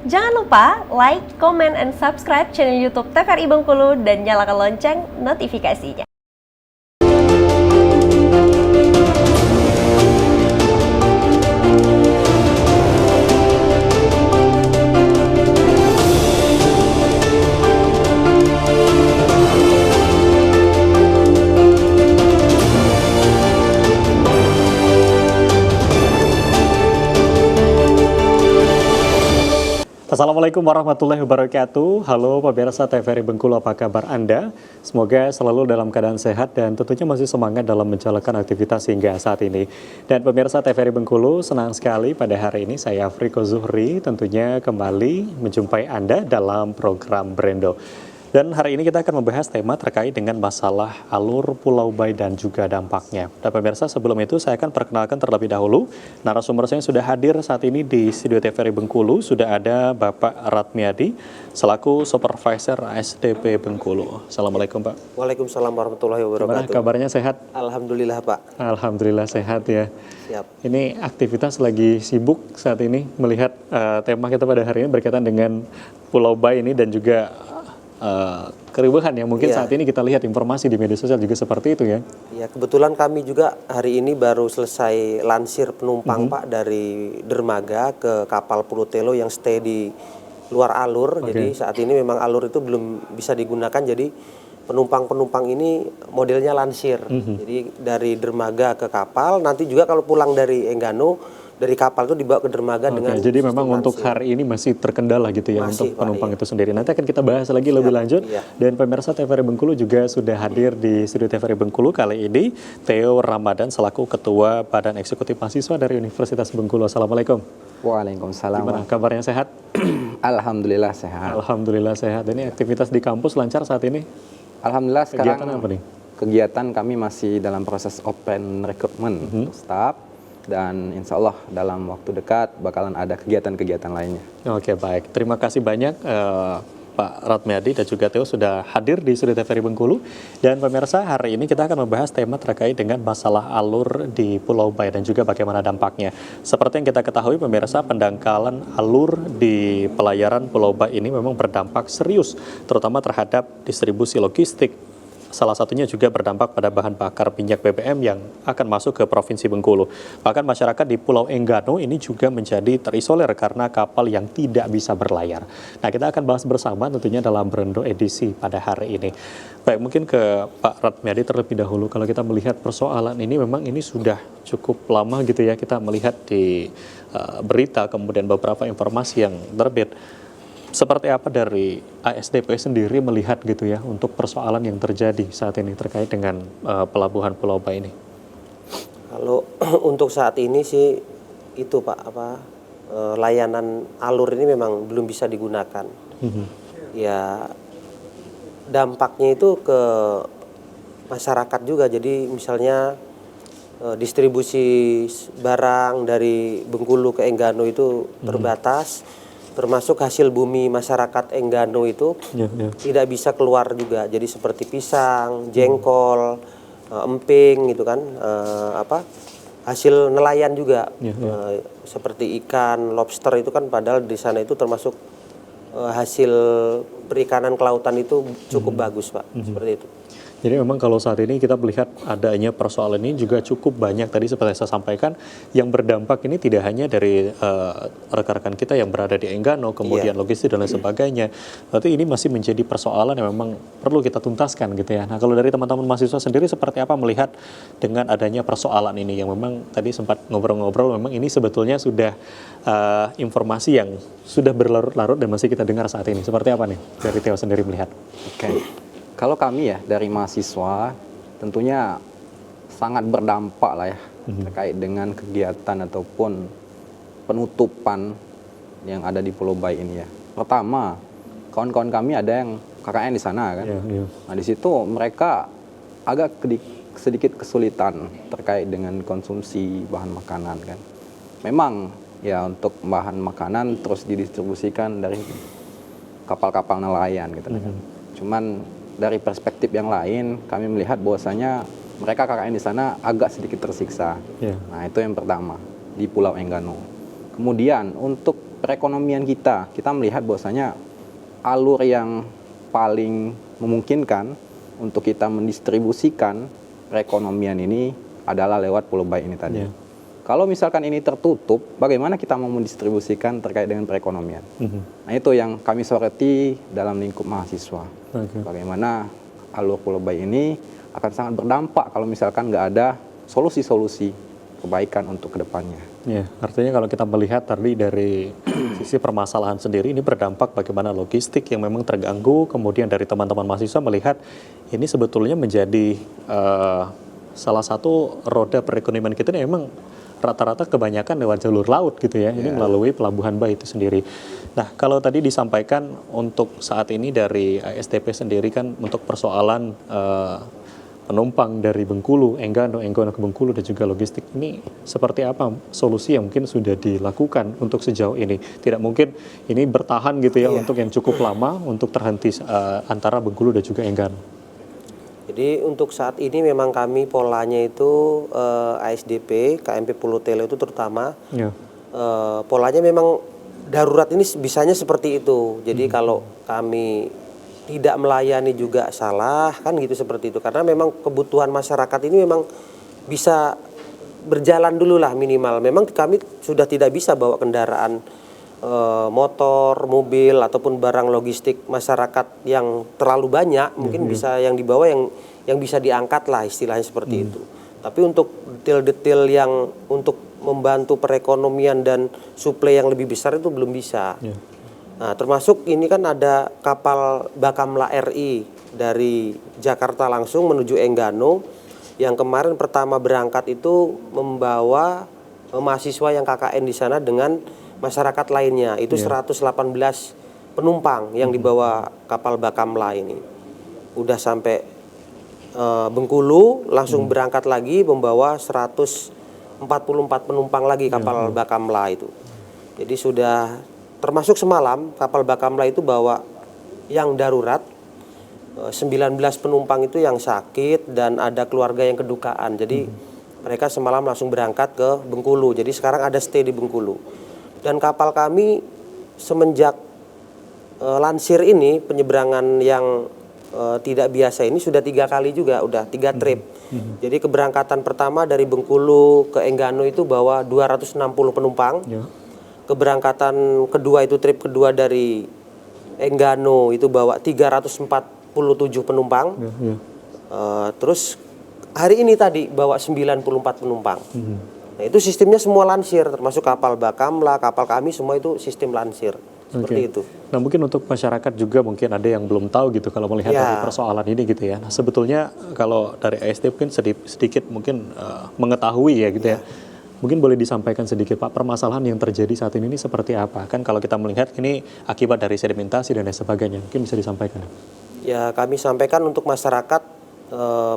Jangan lupa like, comment, and subscribe channel YouTube TVRI Bengkulu dan nyalakan lonceng notifikasinya. Assalamualaikum warahmatullahi wabarakatuh. Halo pemirsa TVRI Bengkulu, apa kabar Anda? Semoga selalu dalam keadaan sehat dan tentunya masih semangat dalam menjalankan aktivitas hingga saat ini. Dan pemirsa TVRI Bengkulu, senang sekali pada hari ini saya Afriko Zuhri tentunya kembali menjumpai Anda dalam program Brendo. Dan hari ini kita akan membahas tema terkait dengan masalah alur Pulau Bayi dan juga dampaknya. Dan pemirsa, sebelum itu saya akan perkenalkan terlebih dahulu narasumber saya yang sudah hadir saat ini di studio TVRI Bengkulu. Sudah ada Bapak Ratmiadi selaku Supervisor ASDP Bengkulu. Assalamualaikum Pak. Waalaikumsalam warahmatullahi wabarakatuh. Gimana kabarnya, sehat? Alhamdulillah Pak. Alhamdulillah sehat ya. Siap. Ini aktivitas lagi sibuk saat ini melihat tema kita pada hari ini berkaitan dengan Pulau Bayi ini dan juga keriuhan yang mungkin saat ini kita lihat informasi di media sosial juga seperti itu ya. Ya, kebetulan kami juga hari ini baru selesai lansir penumpang Pak dari dermaga ke kapal Pulau Telo yang stay di luar alur. Jadi saat ini memang alur itu belum bisa digunakan, jadi penumpang-penumpang ini modelnya lansir. Jadi dari dermaga ke kapal, nanti juga kalau pulang dari Enggano dari kapal itu dibawa ke dermaga dengan jadi memang untuk hari ini masih terkendala gitu ya untuk penumpang itu sendiri. Nanti akan kita bahas lagi lebih lanjut. Dan pemirsa TVRI Bengkulu juga sudah hadir di studio TVRI Bengkulu kali ini Theo Ramadan selaku Ketua Badan Eksekutif Mahasiswa dari Universitas Bengkulu. Assalamualaikum. Waalaikumsalam. Gimana kabarnya, sehat? Alhamdulillah sehat. Alhamdulillah sehat. Ini aktivitas di kampus lancar saat ini? Alhamdulillah sekarang kegiatan apa nih? Kegiatan kami masih dalam proses open recruitment untuk staff. Dan insya Allah dalam waktu dekat bakalan ada kegiatan-kegiatan lainnya. Oke, baik. Terima kasih banyak Pak Ratmiadi dan juga Theo sudah hadir di studio TVRI Bengkulu. Dan pemirsa, hari ini kita akan membahas tema terkait dengan masalah alur di Pulau Bayi dan juga bagaimana dampaknya. Seperti yang kita ketahui pemirsa, pendangkalan alur di pelayaran Pulau Bayi ini memang berdampak serius, terutama terhadap distribusi logistik. Salah satunya juga berdampak pada bahan bakar minyak BBM yang akan masuk ke Provinsi Bengkulu. Bahkan masyarakat di Pulau Enggano ini juga menjadi terisolir karena kapal yang tidak bisa berlayar. Nah, kita akan bahas bersama tentunya dalam Brendo edisi pada hari ini. Baik, mungkin ke Pak Ratmiadi terlebih dahulu. Kalau kita melihat persoalan ini, memang ini sudah cukup lama gitu ya. Kita melihat di berita, kemudian beberapa informasi yang terbit. Seperti apa dari ASDP sendiri melihat gitu ya untuk persoalan yang terjadi saat ini terkait dengan pelabuhan Pulau Bayi ini? Kalau untuk saat ini sih itu Pak, layanan alur ini memang belum bisa digunakan. Ya dampaknya itu ke masyarakat juga. Jadi misalnya distribusi barang dari Bengkulu ke Enggano itu terbatas. Termasuk hasil bumi masyarakat Enggano itu tidak bisa keluar juga. Jadi seperti pisang, jengkol, emping gitu kan, hasil nelayan juga, seperti ikan, lobster itu kan padahal di sana itu termasuk hasil perikanan kelautan itu cukup bagus Pak, seperti itu. Jadi memang kalau saat ini kita melihat adanya persoalan ini juga cukup banyak tadi seperti saya sampaikan yang berdampak ini tidak hanya dari rekan-rekan kita yang berada di Enggano, kemudian logistik dan lain sebagainya. Berarti ini masih menjadi persoalan yang memang perlu kita tuntaskan gitu ya. Nah, kalau dari teman-teman mahasiswa sendiri seperti apa melihat dengan adanya persoalan ini yang memang tadi sempat ngobrol-ngobrol, memang ini sebetulnya sudah informasi yang sudah berlarut-larut dan masih kita dengar saat ini. Seperti apa nih dari Theo sendiri melihat? Kalau kami ya dari mahasiswa tentunya sangat berdampak lah ya terkait dengan kegiatan ataupun penutupan yang ada di Pulau Bayi ini ya. Pertama, kawan-kawan kami ada yang KKN di sana kan. Nah di situ mereka agak sedikit kesulitan terkait dengan konsumsi bahan makanan kan. Memang ya untuk bahan makanan terus didistribusikan dari kapal-kapal nelayan gitu kan. Cuman dari perspektif yang lain, kami melihat bahwasanya mereka KKN di sana agak sedikit tersiksa. Nah, itu yang pertama di Pulau Enggano. Kemudian untuk perekonomian kita melihat bahwasanya alur yang paling memungkinkan untuk kita mendistribusikan perekonomian ini adalah lewat Pulau Baik ini tadi. Yeah. Kalau misalkan ini tertutup, bagaimana kita mau mendistribusikan terkait dengan perekonomian? Nah, itu yang kami soroti dalam lingkup mahasiswa. Okay. Bagaimana alur Pulau Baik ini akan sangat berdampak kalau misalkan nggak ada solusi-solusi kebaikan untuk kedepannya. Ya, artinya kalau kita melihat tadi dari sisi permasalahan sendiri, ini berdampak bagaimana logistik yang memang terganggu, kemudian dari teman-teman mahasiswa melihat ini sebetulnya menjadi salah satu roda perekonomian kita ini memang rata-rata kebanyakan lewat jalur laut gitu ya, ini melalui Pelabuhan Bayi itu sendiri. Nah, kalau tadi disampaikan untuk saat ini dari ASDP sendiri kan untuk persoalan penumpang dari Bengkulu, Enggano ke Bengkulu dan juga logistik ini seperti apa solusi yang mungkin sudah dilakukan untuk sejauh ini? Tidak mungkin ini bertahan gitu ya untuk yang cukup lama untuk terhenti antara Bengkulu dan juga Enggano. Jadi untuk saat ini memang kami polanya itu ASDP, KMP Pulau Telo itu terutama polanya memang darurat ini bisanya seperti itu. Jadi kalau kami tidak melayani juga salah kan gitu seperti itu, karena memang kebutuhan masyarakat ini memang bisa berjalan dulu lah minimal. Memang kami sudah tidak bisa bawa kendaraan motor, mobil ataupun barang logistik masyarakat yang terlalu banyak, mungkin bisa yang dibawa yang bisa diangkat lah istilahnya seperti itu. Tapi untuk detail-detail yang untuk membantu perekonomian dan suplai yang lebih besar itu belum bisa. Nah, termasuk ini kan ada kapal Bakamla RI dari Jakarta langsung menuju Enggano yang kemarin pertama berangkat itu membawa mahasiswa yang KKN di sana dengan masyarakat lainnya. Itu 118 penumpang yang dibawa kapal Bakamla ini. Udah sampai Bengkulu, langsung berangkat lagi membawa 144 penumpang lagi kapal Bakamla itu. Jadi sudah termasuk semalam kapal Bakamla itu bawa yang darurat 19 penumpang itu yang sakit dan ada keluarga yang kedukaan. Jadi mereka semalam langsung berangkat ke Bengkulu. Jadi sekarang ada stay di Bengkulu. Dan kapal kami semenjak lansir ini penyeberangan yang tidak biasa ini sudah 3 kali juga, udah 3 trip. Jadi keberangkatan pertama dari Bengkulu ke Enggano itu bawa 260 penumpang. Keberangkatan kedua itu trip kedua dari Enggano itu bawa 347 penumpang. Terus hari ini tadi bawa 94 penumpang. Nah, itu sistemnya semua lansir, termasuk kapal Bakamla, kapal kami semua itu sistem lansir. Seperti itu. Nah, mungkin untuk masyarakat juga mungkin ada yang belum tahu gitu kalau melihat dari persoalan ini gitu ya. Nah, sebetulnya kalau dari ASD mungkin sedikit mungkin mengetahui ya gitu ya. Mungkin boleh disampaikan sedikit Pak, permasalahan yang terjadi saat ini seperti apa? Kan kalau kita melihat ini akibat dari sedimentasi dan lain sebagainya. Mungkin bisa disampaikan. Ya, kami sampaikan untuk masyarakat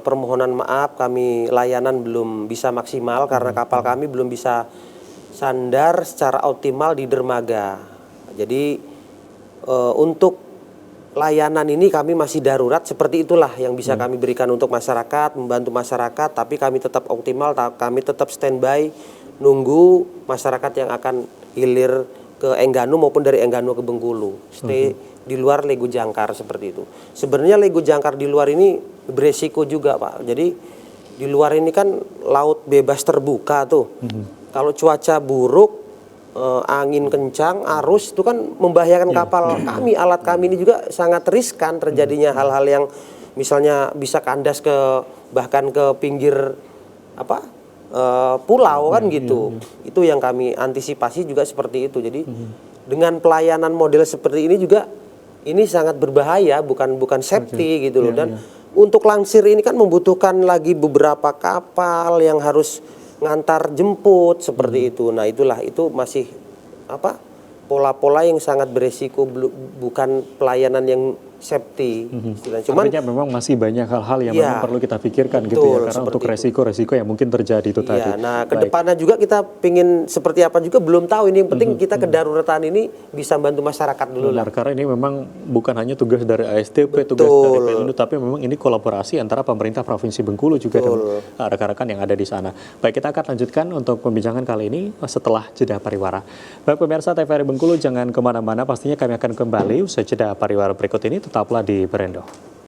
permohonan maaf, kami layanan belum bisa maksimal karena kapal kami belum bisa sandar secara optimal di dermaga. Jadi untuk layanan ini kami masih darurat, seperti itulah yang bisa kami berikan untuk masyarakat, membantu masyarakat, tapi kami tetap optimal, kami tetap standby nunggu masyarakat yang akan hilir ke Enggano maupun dari Enggano ke Bengkulu. Stay di luar Legu Jangkar seperti itu. Sebenarnya Legu Jangkar di luar ini beresiko juga Pak. Jadi di luar ini kan laut bebas terbuka tuh. Kalau cuaca buruk, angin kencang, arus itu kan membahayakan kapal kami, alat kami ini juga sangat riskan terjadinya hal-hal yang misalnya bisa kandas ke bahkan ke pinggir pulau kan gitu. Itu yang kami antisipasi juga seperti itu. Jadi dengan pelayanan model seperti ini juga ini sangat berbahaya, bukan safety gitu loh. Dan untuk lansir ini kan membutuhkan lagi beberapa kapal yang harus ngantar jemput seperti itu. Nah, itu masih pola-pola yang sangat beresiko, bukan pelayanan yang safety. Cuman artinya memang masih banyak hal-hal yang memang perlu kita pikirkan gitu ya, karena untuk resiko-resiko yang mungkin terjadi itu tadi. Nah, kedepannya juga kita pingin seperti apa juga belum tahu. Ini yang penting kita kedaruratan ini bisa bantu masyarakat dulu lah. Karena ini memang bukan hanya tugas dari ASDP, tugas dari Pelindo, tapi memang ini kolaborasi antara pemerintah Provinsi Bengkulu juga dengan rekan-rekan yang ada di sana. Baik, kita akan lanjutkan untuk pembincangan kali ini setelah jeda pariwara. Baik pemirsa TVRI Bengkulu, Bengkulu, jangan kemana-mana, pastinya kami akan kembali usai jeda pariwara berikut ini, tetaplah di Berendo.